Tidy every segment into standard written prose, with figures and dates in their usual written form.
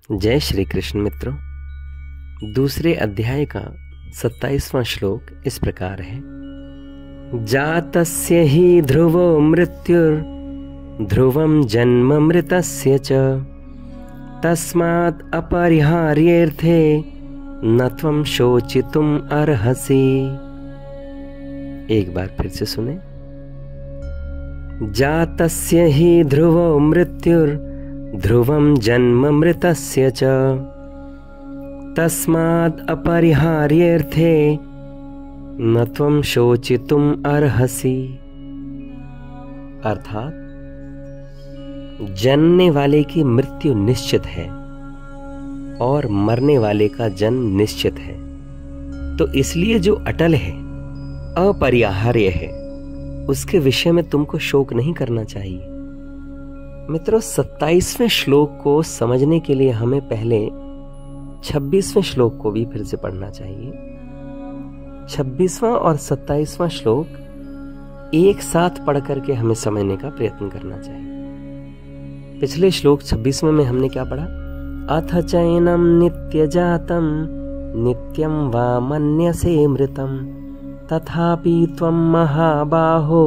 जय श्री कृष्ण मित्रों। दूसरे अध्याय का 27वां श्लोक इस प्रकार है। जातस्य हि ध्रुवो मृत्युर् ध्रुवं जन्म मृतस्य च तस्मात् अपरिहार्येऽर्थे न त्वं शोचितुम् अर्हसि। एक बार फिर से सुने। जातस्य हि ध्रुवो मृत्युर् ध्रुवं जन्म मृतस्य च तस्मात् अपरिहार्येऽर्थे न त्वं शोचितुम् अर्हसि। अर्थात जनने वाले की मृत्यु निश्चित है और मरने वाले का जन्म निश्चित है, तो इसलिए जो अटल है, अपरिहार्य है, उसके विषय में तुमको शोक नहीं करना चाहिए। मित्रों, 27वें श्लोक को समझने के लिए हमें पहले 26वें श्लोक को भी फिर से पढ़ना चाहिए। 26वां और 27वां श्लोक एक साथ पढ़ करके हमें समझने का प्रयत्न करना चाहिए। पिछले श्लोक 26वें में हमने क्या पढ़ा? अथ चैनम नित्य जातम नित्यम वा मन्यसे मृतम तथापि त्वं महाबाहो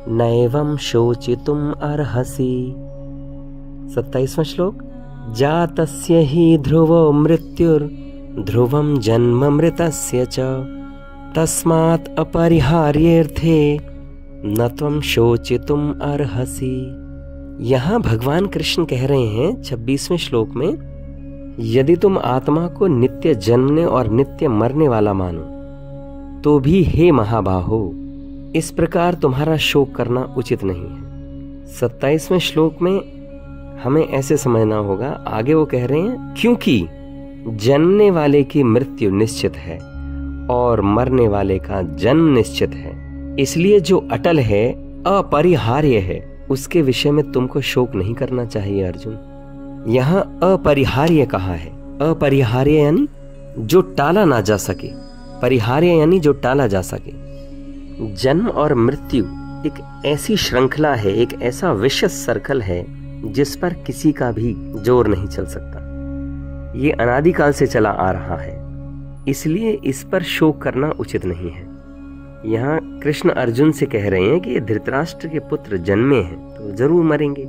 नैवं शोचितुम् अर्हसि। 27वां श्लोक। जातस्य हि ध्रुवो मृत्युर् ध्रुवं जन्म मृतस्य च तस्मात् अपरिहार्येऽर्थे न त्वं शोचितुम् अर्हसि। यहाँ भगवान कृष्ण कह रहे हैं 26वें श्लोक में, यदि तुम आत्मा को नित्य जन्मने और नित्य मरने वाला मानो तो भी हे महाबाहो, इस प्रकार तुम्हारा शोक करना उचित नहीं है। 27वें श्लोक में हमें ऐसे समझना होगा, आगे वो कह रहे हैं क्योंकि जन्मने वाले की मृत्यु निश्चित है और मरने वाले का जन्म निश्चित है, इसलिए जो अटल है, अपरिहार्य है, उसके विषय में तुमको शोक नहीं करना चाहिए। अर्जुन, यहाँ अपरिहार्य कहा है। अपरिहार्य यानी जो टाला ना जा सके, परिहार्य यानी जो टाला जा सके। जन्म और मृत्यु एक ऐसी श्रृंखला है, एक ऐसा विशेष सर्कल है जिस पर किसी का भी जोर नहीं चल सकता। ये अनादिकाल से चला आ रहा है, इसलिए इस पर शोक करना उचित नहीं है। यहाँ कृष्ण अर्जुन से कह रहे हैं कि ये धृतराष्ट्र के पुत्र जन्मे हैं तो जरूर मरेंगे।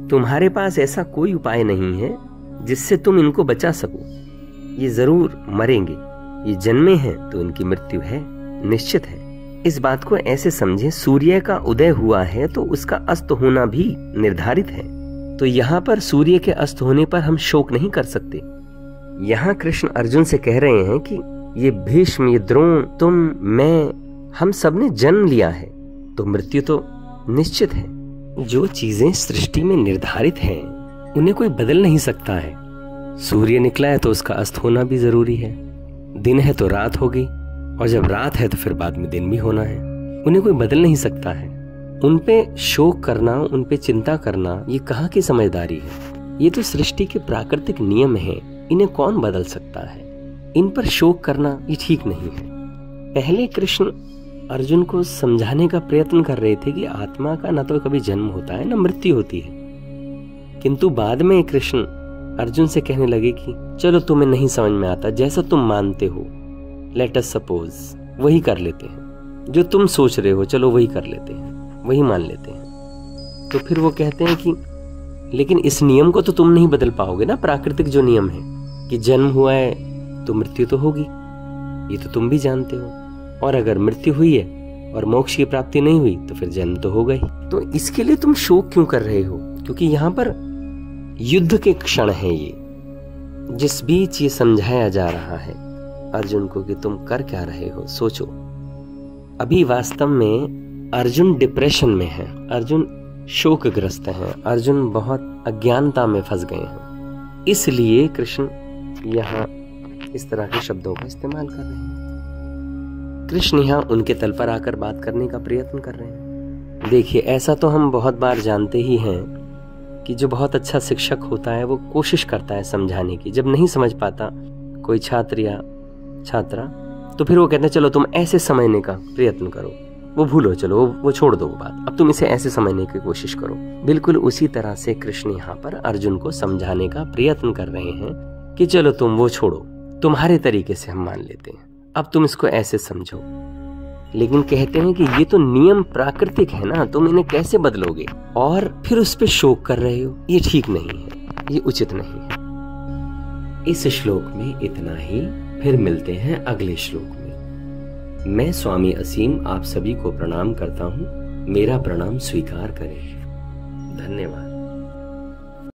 तुम्हारे पास ऐसा कोई उपाय नहीं है जिससे तुम इनको बचा सको। ये जरूर मरेंगे, ये जन्मे हैं तो इनकी मृत्यु है, निश्चित है। इस बात को ऐसे समझें, सूर्य का उदय हुआ है तो उसका अस्त होना भी निर्धारित है, तो यहाँ पर सूर्य के अस्त होने पर हम शोक नहीं कर सकते। यहाँ कृष्ण अर्जुन से कह रहे हैं कि ये भीष्म, ये द्रोण, तुम, मैं, हम सब ने जन्म लिया है तो मृत्यु तो निश्चित है। जो चीजें सृष्टि में निर्धारित हैं उन्हें कोई बदल नहीं सकता है। सूर्य निकला है तो उसका अस्त होना भी जरूरी है। दिन है तो रात होगी, और जब रात है तो फिर बाद में दिन भी होना है। उन्हें कोई बदल नहीं सकता है। उन पे शोक करना, उन पे चिंता करना, ये कहाँ की समझदारी है? ये तो सृष्टि के प्राकृतिक नियम हैं, इन्हें कौन बदल सकता है? इन पर शोक करना ये ठीक नहीं है। पहले कृष्ण अर्जुन को समझाने का प्रयत्न कर रहे थे कि आत्मा का न तो कभी जन्म होता है न मृत्यु होती है, किंतु बाद में कृष्ण अर्जुन से कहने लगे कि चलो तुम्हें नहीं समझ में आता, जैसा तुम मानते हो, लेट अस सपोज, वही कर लेते हैं। जो तुम सोच रहे हो चलो वही कर लेते हैं, वही मान लेते हैं। तो फिर वो कहते हैं कि लेकिन इस नियम को तो तुम नहीं बदल पाओगे ना। प्राकृतिक जो नियम है कि जन्म हुआ है तो मृत्यु तो होगी, ये तो तुम भी जानते हो, और अगर मृत्यु हुई है और मोक्ष की प्राप्ति नहीं हुई तो फिर जन्म तो होगा ही। तो इसके लिए तुम शोक क्यों कर रहे हो? क्योंकि यहाँ पर युद्ध के क्षण है ये। जिस बीच ये समझाया जा रहा है अर्जुन को कि तुम कर क्या रहे हो, सोचो। अभी वास्तव में अर्जुन डिप्रेशन में है, अर्जुन शोकग्रस्त हैं, अर्जुन बहुत अज्ञानता में फंस गए हैं। इसलिए कृष्ण यहाँ इस तरह के शब्दों का इस्तेमाल कर रहे हैं। कृष्ण यहाँ उनके तल पर आकर बात करने का प्रयत्न कर रहे हैं। देखिए, ऐसा तो हम बहुत बार जानते ही हैं कि जो बहुत अच्छा शिक्षक होता है वो कोशिश करता है समझाने की। जब नहीं समझ पाता कोई छात्र या छात्रा तो फिर वो कहते हैं चलो तुम ऐसे समझने का प्रयत्न करो, वो भूलो, चलो वो छोड़ दो वो बात, अब तुम इसे ऐसे समझने की कोशिश करो। बिल्कुल उसी तरह से कृष्ण यहाँ पर अर्जुन को समझाने का प्रयत्न कर रहे हैं कि चलो तुम वो छोड़ो, तुम्हारे तरीके से हम मान लेते हैं, अब तुम इसको ऐसे समझो। लेकिन कहते हैं कि ये तो नियम प्राकृतिक है ना, तुम इन्हें कैसे बदलोगे और फिर उस पर शोक कर रहे हो, ये ठीक नहीं है, ये उचित नहीं है। इस श्लोक में इतना ही, फिर मिलते हैं अगले श्लोक में। मैं स्वामी असीम आप सभी को प्रणाम करता हूँ, मेरा प्रणाम स्वीकार करें। धन्यवाद।